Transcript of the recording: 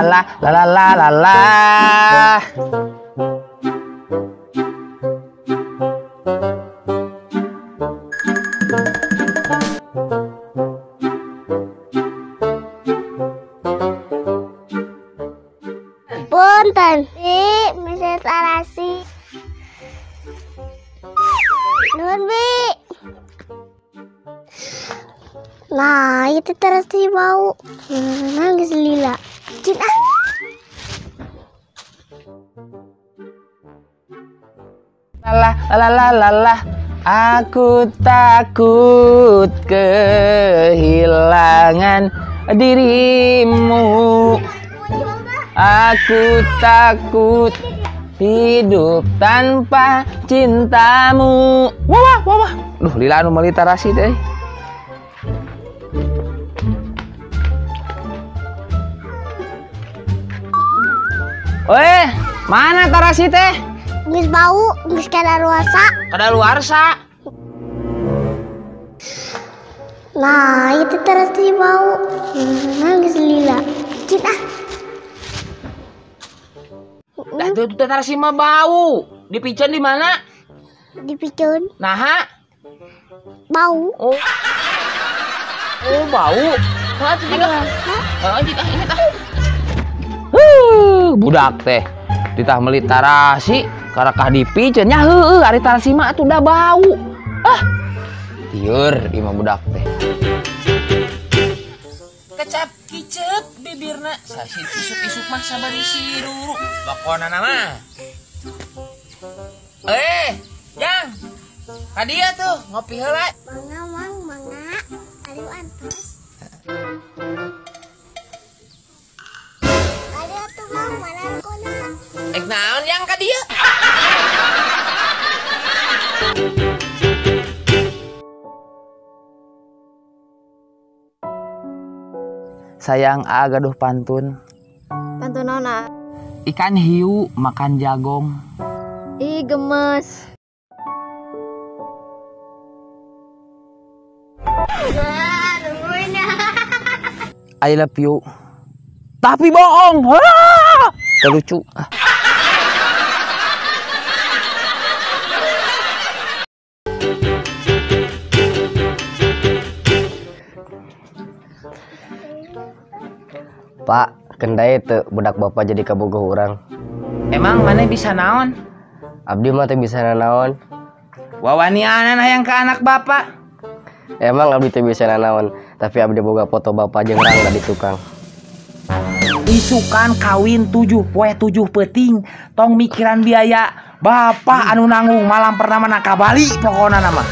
la la la la la la la. Punten, Bi, Mrs. Tarasi. Nuhun, Bi. Nah, itu Tarasi bau. Nangis lila. Cina. La la la la la. Aku takut kehilangan dirimu. Aku takut hidup tanpa cintamu. Wah, wah, wah. Duh, lila anu meuli Tarasi teh. Weh, mana Tarasi teh? Geus bau, geus kadaluarsa. Kadaluarsa. Nah, itu Tarasi bau. Nangis lila. Cina. Dah tuh Tarasi mah bau. Dipiceun di mana? Dipiceun. Naha? Bau. Oh. Oh, bau. Nah, itu juga. Heeh, juga ingat ah. Budak teh. Ditah meuli Tarasi, karakah dipiceun nya heueuh ari Tarasi mah atuh da bau. Ah. Tieur ieu mah budak teh. Kecap kicep bibirna sasi isuk-isuk mah sabari si Ruru bakonana mah. Jang. Kadia tuh ngopi heula. Mangga mang mangga aduh antos. Ada tuh mang mana kona. Naon yang kadia? Sayang gaduh pantun. Pantun naon? Ikan hiu makan jagong. Ih gemes. I love you. Tapi bohong. Lucu. Pak, kendai teu budak bapak jadi kabogoh urang. Emang mana bisa naon? Abdi mah teu bisa nanaon. Wawanianan hayang ke anak bapak. Emang abdi teu bisa nanaon, tapi abdi boga foto bapak jeung rangga di tukang. Isukan kawin 7 poe 7 peuting, tong mikiran biaya. Bapak anu nanggung malam pertama nak ka Bali pokona nama.